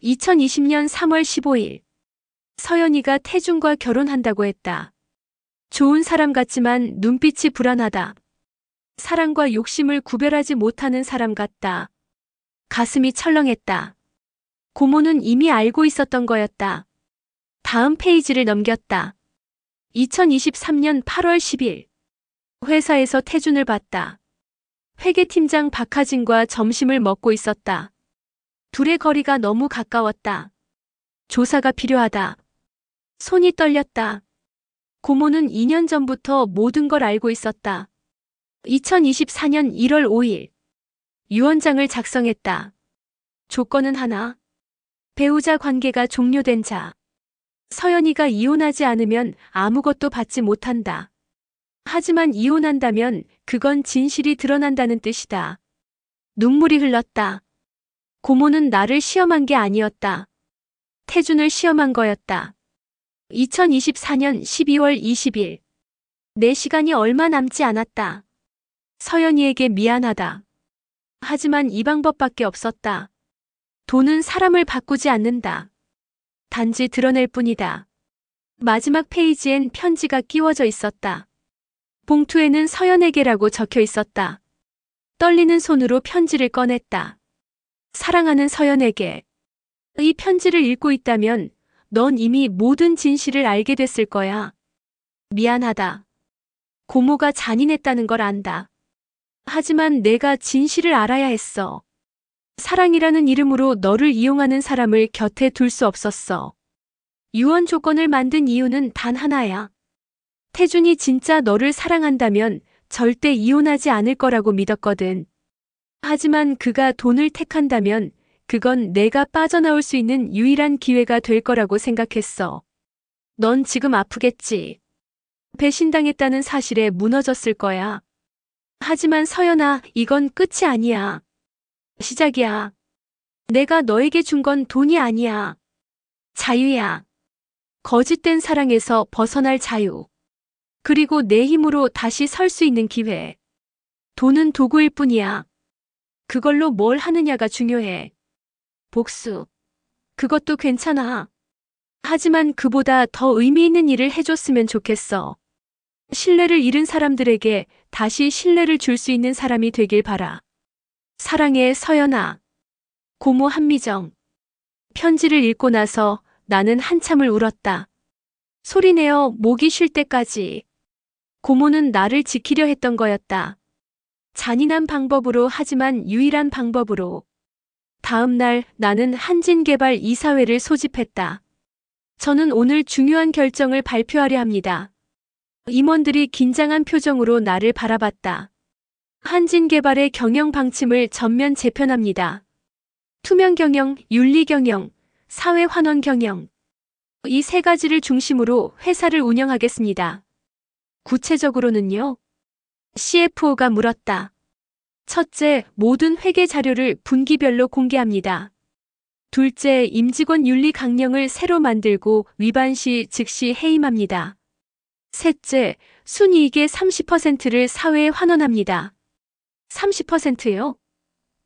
2020년 3월 15일. 서연이가 태준과 결혼한다고 했다. 좋은 사람 같지만 눈빛이 불안하다. 사랑과 욕심을 구별하지 못하는 사람 같다. 가슴이 철렁했다. 고모는 이미 알고 있었던 거였다. 다음 페이지를 넘겼다. 2023년 8월 10일. 회사에서 태준을 봤다. 회계팀장 박하진과 점심을 먹고 있었다. 둘의 거리가 너무 가까웠다. 조사가 필요하다. 손이 떨렸다. 고모는 2년 전부터 모든 걸 알고 있었다. 2024년 1월 5일. 유언장을 작성했다. 조건은 하나. 배우자 관계가 종료된 자. 서연이가 이혼하지 않으면 아무것도 받지 못한다. 하지만 이혼한다면 그건 진실이 드러난다는 뜻이다. 눈물이 흘렀다. 고모는 나를 시험한 게 아니었다. 태준을 시험한 거였다. 2024년 12월 20일. 내 시간이 얼마 남지 않았다. 서연이에게 미안하다. 하지만 이 방법밖에 없었다. 돈은 사람을 바꾸지 않는다. 단지 드러낼 뿐이다. 마지막 페이지엔 편지가 끼워져 있었다. 봉투에는 서연에게라고 적혀 있었다. 떨리는 손으로 편지를 꺼냈다. 사랑하는 서연에게. 이 편지를 읽고 있다면 넌 이미 모든 진실을 알게 됐을 거야. 미안하다. 고모가 잔인했다는 걸 안다. 하지만 내가 진실을 알아야 했어. 사랑이라는 이름으로 너를 이용하는 사람을 곁에 둘 수 없었어. 유언 조건을 만든 이유는 단 하나야. 태준이 진짜 너를 사랑한다면 절대 이혼하지 않을 거라고 믿었거든. 하지만 그가 돈을 택한다면 그건 내가 빠져나올 수 있는 유일한 기회가 될 거라고 생각했어. 넌 지금 아프겠지. 배신당했다는 사실에 무너졌을 거야. 하지만 서연아, 이건 끝이 아니야. 시작이야. 내가 너에게 준 건 돈이 아니야. 자유야. 거짓된 사랑에서 벗어날 자유. 그리고 내 힘으로 다시 설 수 있는 기회. 돈은 도구일 뿐이야. 그걸로 뭘 하느냐가 중요해. 복수. 그것도 괜찮아. 하지만 그보다 더 의미 있는 일을 해줬으면 좋겠어. 신뢰를 잃은 사람들에게 다시 신뢰를 줄 수 있는 사람이 되길 바라. 사랑해, 서연아. 고모 한미정. 편지를 읽고 나서 나는 한참을 울었다. 소리내어 목이 쉴 때까지. 고모는 나를 지키려 했던 거였다. 잔인한 방법으로, 하지만 유일한 방법으로. 다음 날 나는 한진개발 이사회를 소집했다. 저는 오늘 중요한 결정을 발표하려 합니다. 임원들이 긴장한 표정으로 나를 바라봤다. 한진개발의 경영 방침을 전면 재편합니다. 투명 경영, 윤리 경영, 사회 환원 경영. 이 세 가지를 중심으로 회사를 운영하겠습니다. 구체적으로는요? CFO가 물었다. 첫째, 모든 회계 자료를 분기별로 공개합니다. 둘째, 임직원 윤리 강령을 새로 만들고 위반 시 즉시 해임합니다. 셋째, 순이익의 30%를 사회에 환원합니다. 30%요?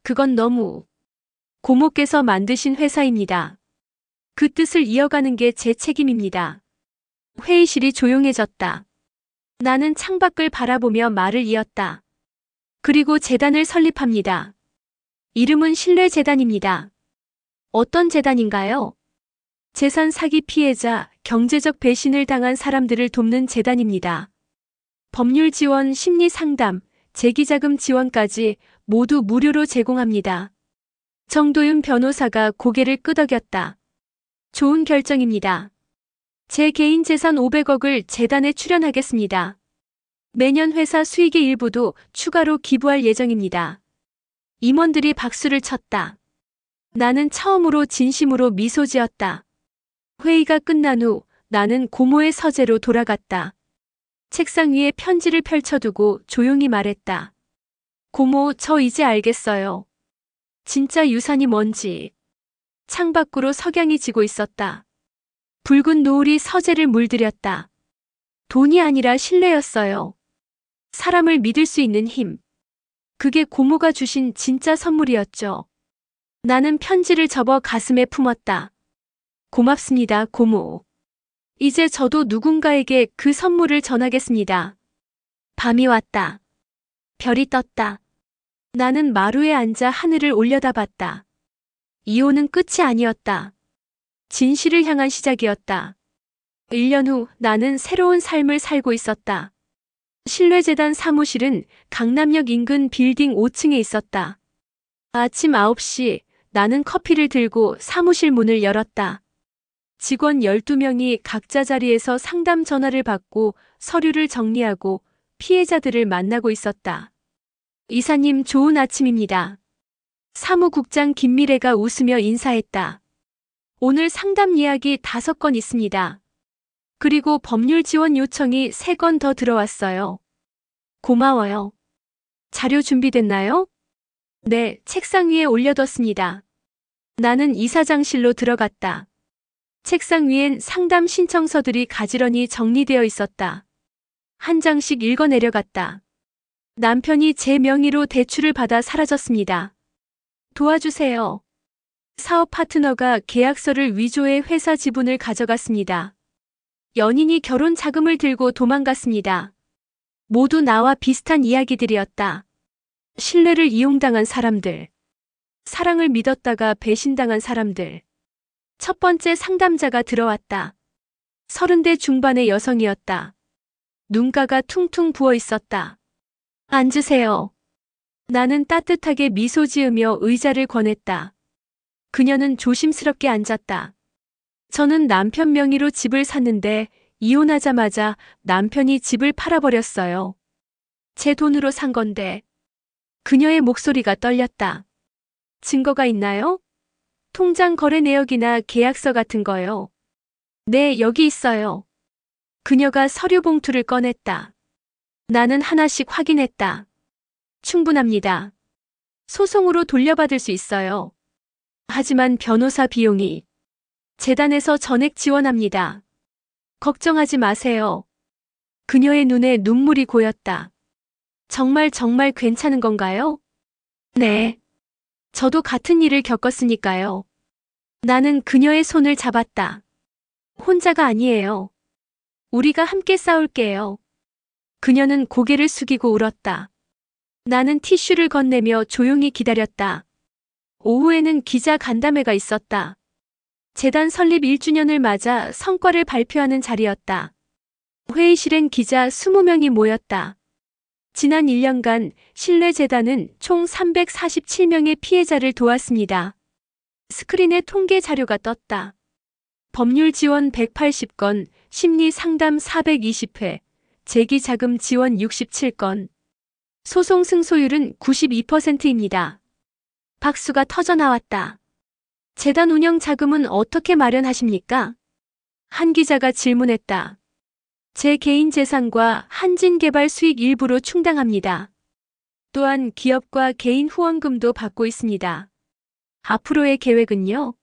그건 너무. 고모께서 만드신 회사입니다. 그 뜻을 이어가는 게 제 책임입니다. 회의실이 조용해졌다. 나는 창밖을 바라보며 말을 이었다. 그리고 재단을 설립합니다. 이름은 신뢰재단입니다. 어떤 재단인가요? 재산 사기 피해자, 경제적 배신을 당한 사람들을 돕는 재단입니다. 법률 지원, 심리 상담, 재기자금 지원까지 모두 무료로 제공합니다. 정도윤 변호사가 고개를 끄덕였다. 좋은 결정입니다. 제 개인 재산 500억을 재단에 출연하겠습니다. 매년 회사 수익의 일부도 추가로 기부할 예정입니다. 임원들이 박수를 쳤다. 나는 처음으로 진심으로 미소 지었다. 회의가 끝난 후 나는 고모의 서재로 돌아갔다. 책상 위에 편지를 펼쳐두고 조용히 말했다. 고모, 저 이제 알겠어요. 진짜 유산이 뭔지. 창밖으로 석양이 지고 있었다. 붉은 노을이 서재를 물들였다. 돈이 아니라 신뢰였어요. 사람을 믿을 수 있는 힘. 그게 고모가 주신 진짜 선물이었죠. 나는 편지를 접어 가슴에 품었다. 고맙습니다, 고모. 이제 저도 누군가에게 그 선물을 전하겠습니다. 밤이 왔다. 별이 떴다. 나는 마루에 앉아 하늘을 올려다봤다. 이혼은 끝이 아니었다. 진실을 향한 시작이었다. 1년 후 나는 새로운 삶을 살고 있었다. 신뢰재단 사무실은 강남역 인근 빌딩 5층에 있었다. 아침 9시 나는 커피를 들고 사무실 문을 열었다. 직원 12명이 각자 자리에서 상담 전화를 받고 서류를 정리하고 피해자들을 만나고 있었다. 이사님 좋은 아침입니다. 사무국장 김미래가 웃으며 인사했다. 오늘 상담 예약이 5건 있습니다. 그리고 법률 지원 요청이 3건 더 들어왔어요. 고마워요. 자료 준비됐나요? 네, 책상 위에 올려뒀습니다. 나는 이사장실로 들어갔다. 책상 위엔 상담 신청서들이 가지런히 정리되어 있었다. 한 장씩 읽어 내려갔다. 남편이 제 명의로 대출을 받아 사라졌습니다. 도와주세요. 사업 파트너가 계약서를 위조해 회사 지분을 가져갔습니다. 연인이 결혼 자금을 들고 도망갔습니다. 모두 나와 비슷한 이야기들이었다. 신뢰를 이용당한 사람들. 사랑을 믿었다가 배신당한 사람들. 첫 번째 상담자가 들어왔다. 30대 중반의 여성이었다. 눈가가 퉁퉁 부어 있었다. 앉으세요. 나는 따뜻하게 미소 지으며 의자를 권했다. 그녀는 조심스럽게 앉았다. 저는 남편 명의로 집을 샀는데 이혼하자마자 남편이 집을 팔아버렸어요. 제 돈으로 산 건데. 그녀의 목소리가 떨렸다. 증거가 있나요? 통장 거래 내역이나 계약서 같은 거요. 네, 여기 있어요. 그녀가 서류 봉투를 꺼냈다. 나는 하나씩 확인했다. 충분합니다. 소송으로 돌려받을 수 있어요. 하지만 변호사 비용이. 재단에서 전액 지원합니다. 걱정하지 마세요. 그녀의 눈에 눈물이 고였다. 정말 괜찮은 건가요? 네. 저도 같은 일을 겪었으니까요. 나는 그녀의 손을 잡았다. 혼자가 아니에요. 우리가 함께 싸울게요. 그녀는 고개를 숙이고 울었다. 나는 티슈를 건네며 조용히 기다렸다. 오후에는 기자 간담회가 있었다. 재단 설립 1주년을 맞아 성과를 발표하는 자리였다. 회의실엔 기자 20명이 모였다. 지난 1년간 신뢰재단은 총 347명의 피해자를 도왔습니다. 스크린에 통계 자료가 떴다. 법률 지원 180건, 심리 상담 420회, 재기 자금 지원 67건. 소송 승소율은 92%입니다. 박수가 터져 나왔다. 재단 운영 자금은 어떻게 마련하십니까? 한 기자가 질문했다. 제 개인 재산과 한진개발 수익 일부로 충당합니다. 또한 기업과 개인 후원금도 받고 있습니다. 앞으로의 계획은요?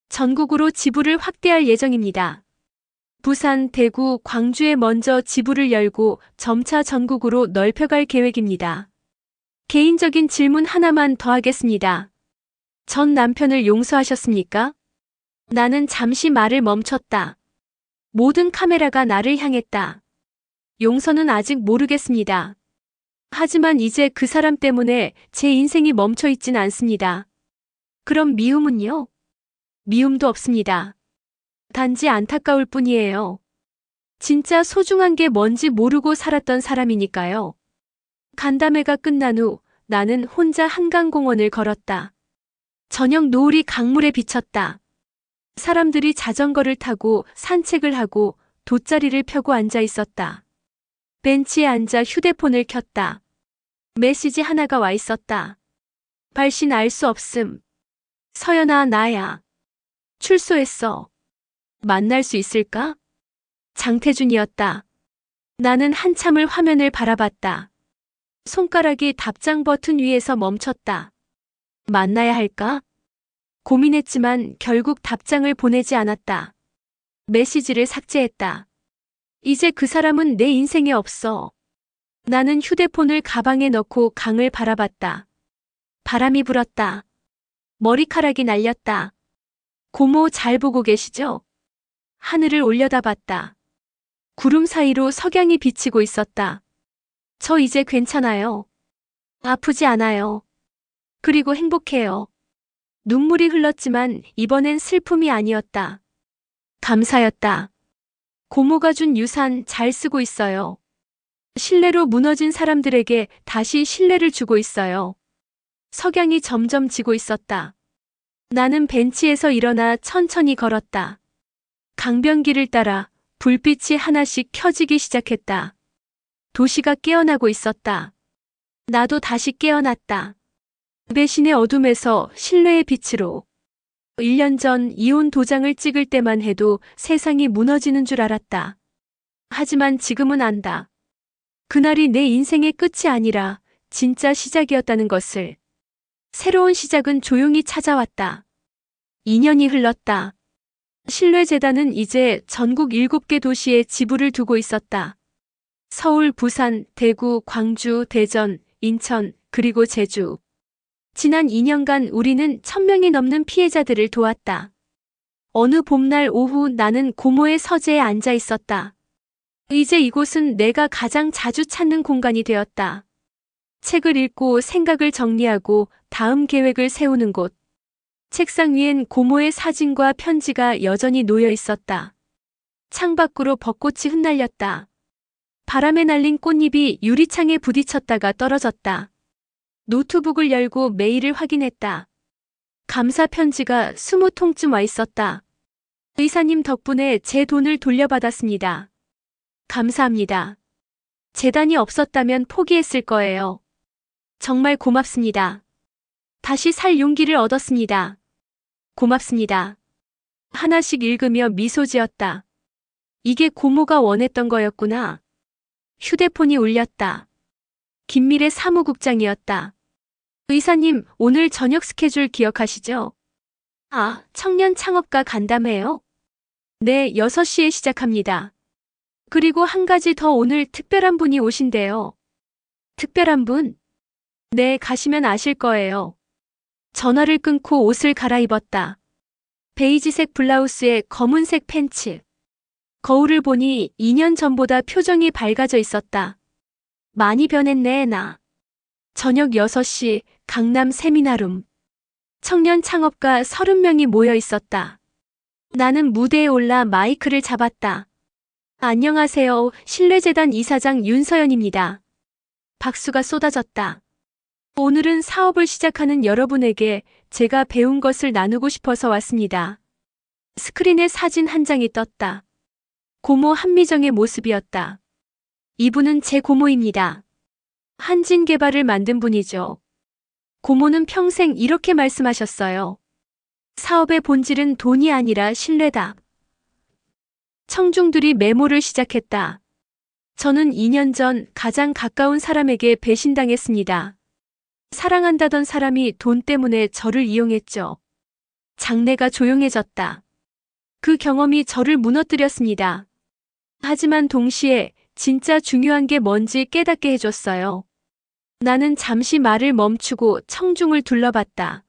전국으로 지부를 확대할 예정입니다. 부산, 대구, 광주에 먼저 지부를 열고 점차 전국으로 넓혀갈 계획입니다. 개인적인 질문 하나만 더 하겠습니다. 전 남편을 용서하셨습니까? 나는 잠시 말을 멈췄다. 모든 카메라가 나를 향했다. 용서는 아직 모르겠습니다. 하지만 이제 그 사람 때문에 제 인생이 멈춰 있진 않습니다. 그럼 미움은요? 미움도 없습니다. 단지 안타까울 뿐이에요. 진짜 소중한 게 뭔지 모르고 살았던 사람이니까요. 간담회가 끝난 후 나는 혼자 한강공원을 걸었다. 저녁 노을이 강물에 비쳤다. 사람들이 자전거를 타고 산책을 하고 돗자리를 펴고 앉아 있었다. 벤치에 앉아 휴대폰을 켰다. 메시지 하나가 와 있었다. 발신 알 수 없음. 서연아, 나야. 출소했어. 만날 수 있을까? 장태준이었다. 나는 한참을 화면을 바라봤다. 손가락이 답장 버튼 위에서 멈췄다. 만나야 할까? 고민했지만 결국 답장을 보내지 않았다. 메시지를 삭제했다. 이제 그 사람은 내 인생에 없어. 나는 휴대폰을 가방에 넣고 강을 바라봤다. 바람이 불었다. 머리카락이 날렸다. 고모 잘 보고 계시죠? 하늘을 올려다봤다. 구름 사이로 석양이 비치고 있었다. 저 이제 괜찮아요. 아프지 않아요. 그리고 행복해요. 눈물이 흘렀지만 이번엔 슬픔이 아니었다. 감사였다. 고모가 준 유산 잘 쓰고 있어요. 신뢰로 무너진 사람들에게 다시 신뢰를 주고 있어요. 석양이 점점 지고 있었다. 나는 벤치에서 일어나 천천히 걸었다. 강변길을 따라 불빛이 하나씩 켜지기 시작했다. 도시가 깨어나고 있었다. 나도 다시 깨어났다. 배신의 어둠에서 신뢰의 빛으로. 1년 전 이혼 도장을 찍을 때만 해도 세상이 무너지는 줄 알았다. 하지만 지금은 안다. 그날이 내 인생의 끝이 아니라 진짜 시작이었다는 것을. 새로운 시작은 조용히 찾아왔다. 2년이 흘렀다. 신뢰재단은 이제 전국 7개 도시에 지부를 두고 있었다. 서울, 부산, 대구, 광주, 대전, 인천, 그리고 제주. 지난 2년간 우리는 1000명이 넘는 피해자들을 도왔다. 어느 봄날 오후 나는 고모의 서재에 앉아 있었다. 이제 이곳은 내가 가장 자주 찾는 공간이 되었다. 책을 읽고 생각을 정리하고 다음 계획을 세우는 곳. 책상 위엔 고모의 사진과 편지가 여전히 놓여 있었다. 창밖으로 벚꽃이 흩날렸다. 바람에 날린 꽃잎이 유리창에 부딪혔다가 떨어졌다. 노트북을 열고 메일을 확인했다. 감사 편지가 20통쯤 와 있었다. 의사님 덕분에 제 돈을 돌려받았습니다. 감사합니다. 재단이 없었다면 포기했을 거예요. 정말 고맙습니다. 다시 살 용기를 얻었습니다. 고맙습니다. 하나씩 읽으며 미소 지었다. 이게 고모가 원했던 거였구나. 휴대폰이 울렸다. 김미래 사무국장이었다. 의사님, 오늘 저녁 스케줄 기억하시죠? 아, 청년 창업가 간담회요? 네, 6시에 시작합니다. 그리고 한 가지 더 오늘 특별한 분이 오신대요. 특별한 분? 네, 가시면 아실 거예요. 전화를 끊고 옷을 갈아입었다. 베이지색 블라우스에 검은색 팬츠. 거울을 보니 2년 전보다 표정이 밝아져 있었다. 많이 변했네, 나. 저녁 6시 강남 세미나룸. 청년 창업가 30명이 모여 있었다. 나는 무대에 올라 마이크를 잡았다. 안녕하세요. 신뢰재단 이사장 윤서연입니다. 박수가 쏟아졌다. 오늘은 사업을 시작하는 여러분에게 제가 배운 것을 나누고 싶어서 왔습니다. 스크린에 사진 한 장이 떴다. 고모 한미정의 모습이었다. 이분은 제 고모입니다. 한진개발을 만든 분이죠. 고모는 평생 이렇게 말씀하셨어요. 사업의 본질은 돈이 아니라 신뢰다. 청중들이 메모를 시작했다. 저는 2년 전 가장 가까운 사람에게 배신당했습니다. 사랑한다던 사람이 돈 때문에 저를 이용했죠. 장내가 조용해졌다. 그 경험이 저를 무너뜨렸습니다. 하지만 동시에 진짜 중요한 게 뭔지 깨닫게 해줬어요. 나는 잠시 말을 멈추고 청중을 둘러봤다.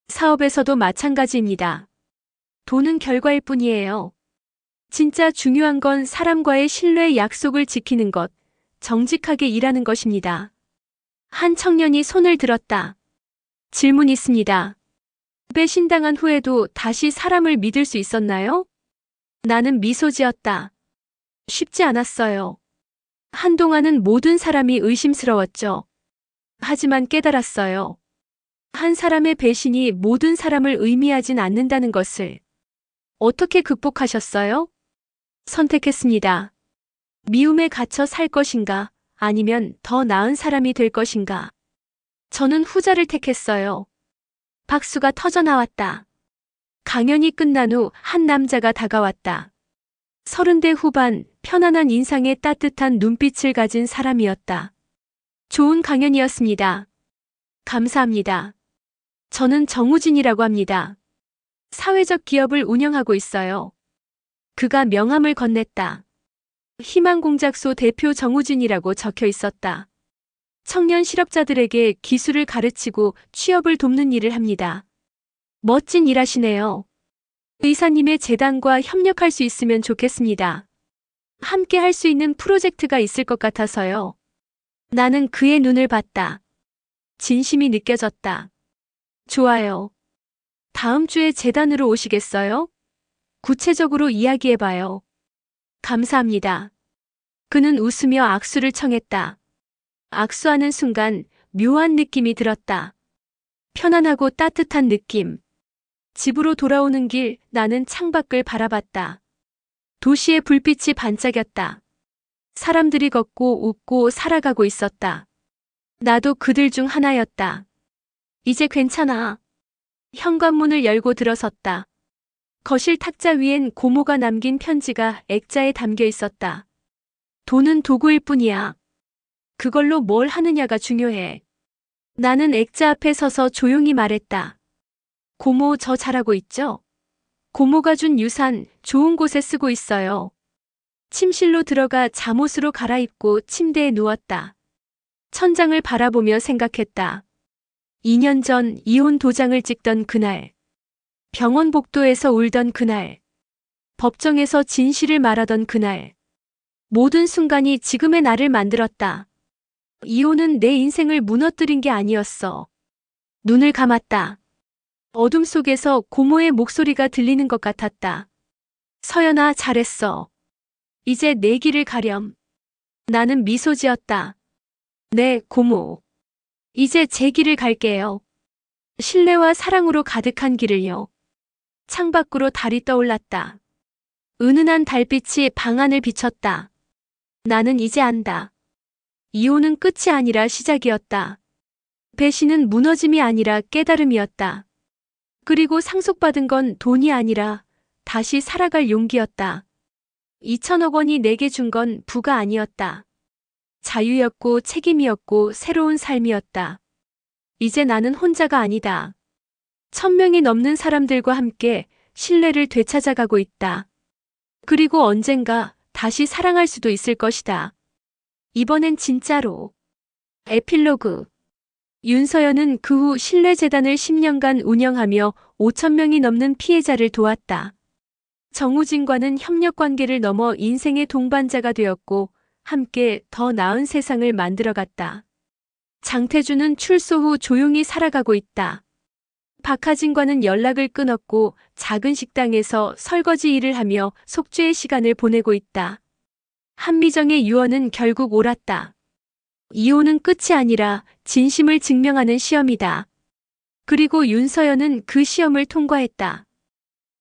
사업에서도 마찬가지입니다. 돈은 결과일 뿐이에요. 진짜 중요한 건 사람과의 신뢰 약속을 지키는 것, 정직하게 일하는 것입니다. 한 청년이 손을 들었다. 질문 있습니다. 배신당한 후에도 다시 사람을 믿을 수 있었나요? 나는 미소 지었다. 쉽지 않았어요. 한동안은 모든 사람이 의심스러웠죠. 하지만 깨달았어요. 한 사람의 배신이 모든 사람을 의미하진 않는다는 것을. 어떻게 극복하셨어요? 선택했습니다. 미움에 갇혀 살 것인가, 아니면 더 나은 사람이 될 것인가. 저는 후자를 택했어요. 박수가 터져나왔다. 강연이 끝난 후 한 남자가 다가왔다. 30대 후반, 편안한 인상에 따뜻한 눈빛을 가진 사람이었다. 좋은 강연이었습니다. 감사합니다. 저는 정우진이라고 합니다. 사회적 기업을 운영하고 있어요. 그가 명함을 건넸다. 희망공작소 대표 정우진이라고 적혀 있었다. 청년 실업자들에게 기술을 가르치고 취업을 돕는 일을 합니다. 멋진 일 하시네요. 의사님의 재단과 협력할 수 있으면 좋겠습니다. 함께 할 수 있는 프로젝트가 있을 것 같아서요. 나는 그의 눈을 봤다. 진심이 느껴졌다. 좋아요. 다음 주에 재단으로 오시겠어요? 구체적으로 이야기해봐요. 감사합니다. 그는 웃으며 악수를 청했다. 악수하는 순간 묘한 느낌이 들었다. 편안하고 따뜻한 느낌. 집으로 돌아오는 길 나는 창밖을 바라봤다. 도시의 불빛이 반짝였다. 사람들이 걷고 웃고 살아가고 있었다. 나도 그들 중 하나였다. 이제 괜찮아. 현관문을 열고 들어섰다. 거실 탁자 위엔 고모가 남긴 편지가 액자에 담겨 있었다. 돈은 도구일 뿐이야. 그걸로 뭘 하느냐가 중요해. 나는 액자 앞에 서서 조용히 말했다. 고모, 저 잘하고 있죠? 고모가 준 유산 좋은 곳에 쓰고 있어요. 침실로 들어가 잠옷으로 갈아입고 침대에 누웠다. 천장을 바라보며 생각했다. 2년 전 이혼 도장을 찍던 그날, 병원 복도에서 울던 그날, 법정에서 진실을 말하던 그날, 모든 순간이 지금의 나를 만들었다. 이혼은 내 인생을 무너뜨린 게 아니었어. 눈을 감았다. 어둠 속에서 고모의 목소리가 들리는 것 같았다. 서연아, 잘했어. 이제 내 길을 가렴. 나는 미소 지었다. 네, 고모. 이제 제 길을 갈게요. 신뢰와 사랑으로 가득한 길을요. 창밖으로 달이 떠올랐다. 은은한 달빛이 방 안을 비쳤다. 나는 이제 안다. 이혼은 끝이 아니라 시작이었다. 배신은 무너짐이 아니라 깨달음이었다. 그리고 상속받은 건 돈이 아니라 다시 살아갈 용기였다. 2천억 원이 내게 준 건 부가 아니었다. 자유였고 책임이었고 새로운 삶이었다. 이제 나는 혼자가 아니다. 1,000명이 넘는 사람들과 함께 신뢰를 되찾아가고 있다. 그리고 언젠가 다시 사랑할 수도 있을 것이다. 이번엔 진짜로. 에필로그. 윤서연은 그 후 신뢰재단을 10년간 운영하며 5,000명이 넘는 피해자를 도왔다. 정우진과는 협력관계를 넘어 인생의 동반자가 되었고 함께 더 나은 세상을 만들어갔다. 장태주는 출소 후 조용히 살아가고 있다. 박하진과는 연락을 끊었고 작은 식당에서 설거지 일을 하며 속죄의 시간을 보내고 있다. 한미정의 유언은 결국 옳았다. 이혼은 끝이 아니라 진심을 증명하는 시험이다. 그리고 윤서연은 그 시험을 통과했다.